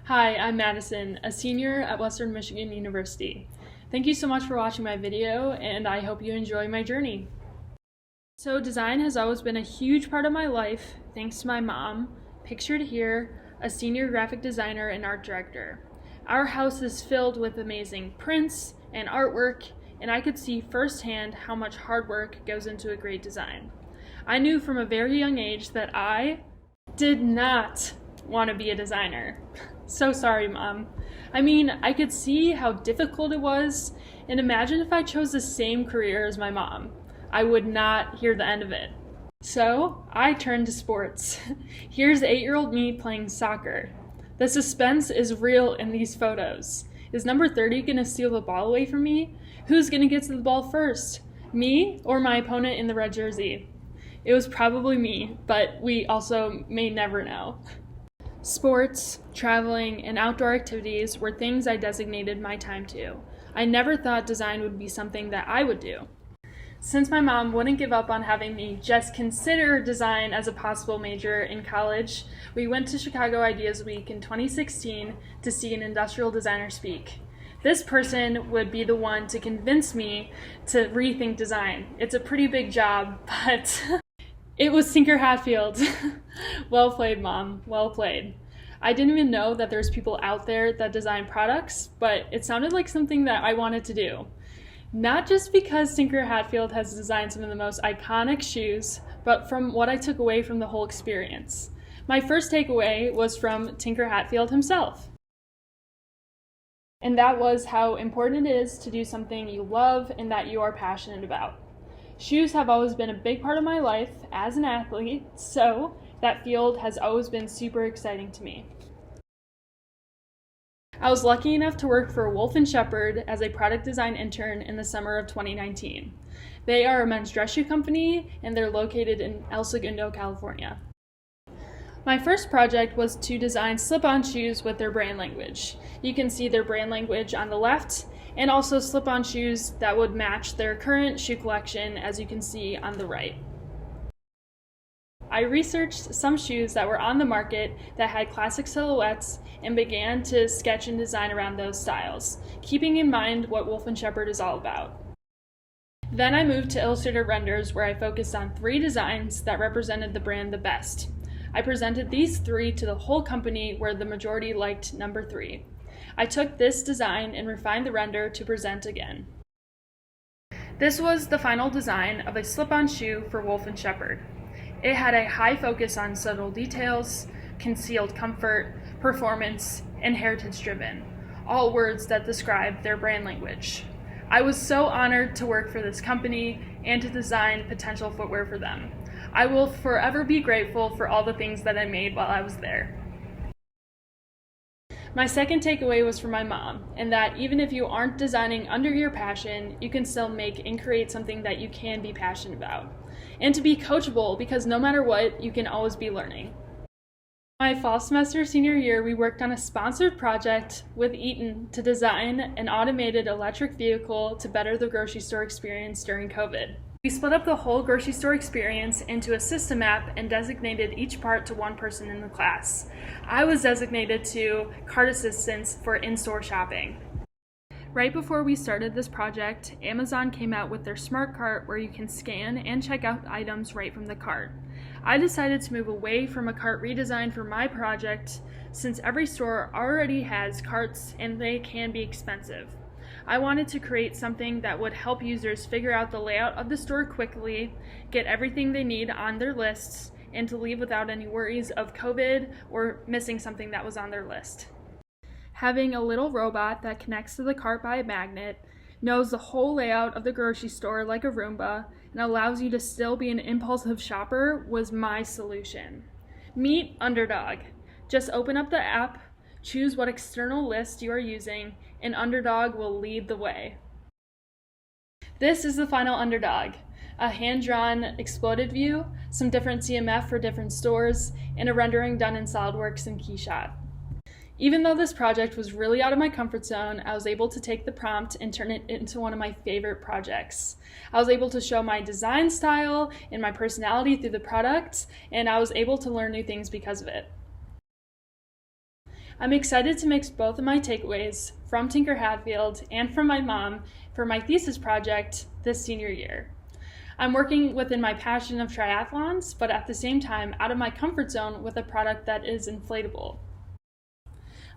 Hi, I'm Madison, a senior at Western Michigan University. Thank you so much for watching my video, and I hope you enjoy my journey. So design has always been a huge part of my life, thanks to my mom, pictured here, a senior graphic designer and art director. Our house is filled with amazing prints and artwork, and I could see firsthand how much hard work goes into a great design. I knew from a very young age that I did not want to be a designer. So sorry, Mom. I mean, I could see how difficult it was, and imagine if I chose the same career as my mom. I would not hear the end of it. So I turned to sports. Here's 8-year-old me playing soccer. The suspense is real in these photos. Is number 30 gonna steal the ball away from me? Who's gonna get to the ball first? Me or my opponent in the red jersey? It was probably me, but we also may never know. Sports, traveling, and outdoor activities were things I designated my time to. I never thought design would be something that I would do. Since my mom wouldn't give up on having me just consider design as a possible major in college, we went to Chicago Ideas Week in 2016 to see an industrial designer speak. This person would be the one to convince me to rethink design. It's a pretty big job, but it was Tinker Hatfield. Well played, Mom. Well played. I didn't even know that there's people out there that design products, but it sounded like something that I wanted to do. Not just because Tinker Hatfield has designed some of the most iconic shoes, but from what I took away from the whole experience. My first takeaway was from Tinker Hatfield himself. And that was how important it is to do something you love and that you are passionate about. Shoes have always been a big part of my life as an athlete, so that field has always been super exciting to me. I was lucky enough to work for Wolf & Shepherd as a product design intern in the summer of 2019. They are a men's dress shoe company, and they're located in El Segundo, California. My first project was to design slip-on shoes with their brand language. You can see their brand language on the left, and also slip-on shoes that would match their current shoe collection, as you can see on the right. I researched some shoes that were on the market that had classic silhouettes and began to sketch and design around those styles, keeping in mind what Wolf & Shepherd is all about. Then I moved to Illustrator Renders, where I focused on 3 designs that represented the brand the best. I presented these 3 to the whole company, where the majority liked number 3. I took this design and refined the render to present again. This was the final design of a slip-on shoe for Wolf & Shepherd. It had a high focus on subtle details, concealed comfort, performance, and heritage-driven, all words that describe their brand language. I was so honored to work for this company and to design potential footwear for them. I will forever be grateful for all the things that I made while I was there. My second takeaway was from my mom, and that even if you aren't designing under your passion, you can still make and create something that you can be passionate about. And to be coachable, because no matter what, you can always be learning. My fall semester senior year, we worked on a sponsored project with Eaton to design an automated electric vehicle to better the grocery store experience during COVID. We split up the whole grocery store experience into a system app and designated each part to one person in the class. I was designated to cart assistance for in-store shopping. Right before we started this project, Amazon came out with their smart cart where you can scan and check out items right from the cart. I decided to move away from a cart redesign for my project since every store already has carts and they can be expensive. I wanted to create something that would help users figure out the layout of the store quickly, get everything they need on their lists, and to leave without any worries of COVID or missing something that was on their list. Having a little robot that connects to the cart by a magnet, knows the whole layout of the grocery store like a Roomba, and allows you to still be an impulsive shopper was my solution. Meet Underdog. Just open up the app, choose what external list you are using, and Underdog will lead the way. This is the final Underdog. A hand-drawn exploded view, some different CMF for different stores, and a rendering done in SolidWorks and KeyShot. Even though this project was really out of my comfort zone, I was able to take the prompt and turn it into one of my favorite projects. I was able to show my design style and my personality through the product, and I was able to learn new things because of it. I'm excited to mix both of my takeaways from Tinker Hatfield and from my mom for my thesis project this senior year. I'm working within my passion of triathlons, but at the same time out of my comfort zone with a product that is inflatable.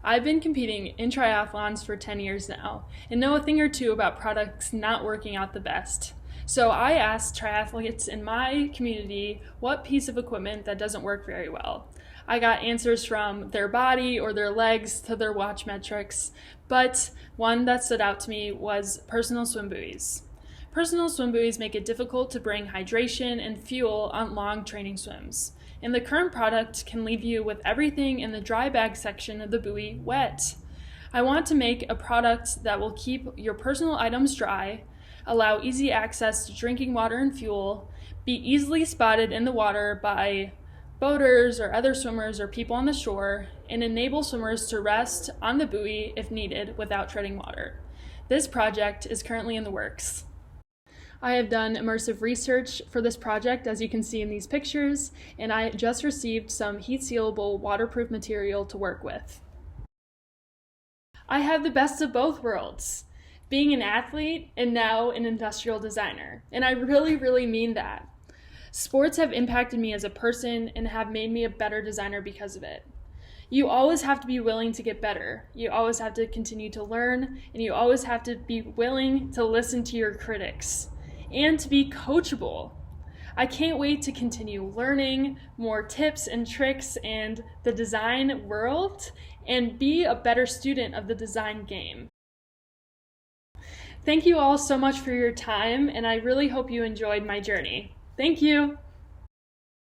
I've been competing in triathlons for 10 years now and know a thing or two about products not working out the best. So I asked triathletes in my community what piece of equipment that doesn't work very well. I got answers from their body or their legs to their watch metrics, but one that stood out to me was personal swim buoys. Personal swim buoys make it difficult to bring hydration and fuel on long training swims, and the current product can leave you with everything in the dry bag section of the buoy wet. I want to make a product that will keep your personal items dry, allow easy access to drinking water and fuel, be easily spotted in the water by boaters or other swimmers or people on the shore, and enable swimmers to rest on the buoy if needed without treading water. This project is currently in the works. I have done immersive research for this project, as you can see in these pictures, and I just received some heat-sealable waterproof material to work with. I have the best of both worlds, being an athlete and now an industrial designer, and I really mean that. Sports have impacted me as a person and have made me a better designer because of it. You always have to be willing to get better. You always have to continue to learn, and you always have to be willing to listen to your critics and to be coachable. I can't wait to continue learning more tips and tricks and the design world and be a better student of the design game. Thank you all so much for your time, and I really hope you enjoyed my journey. Thank you.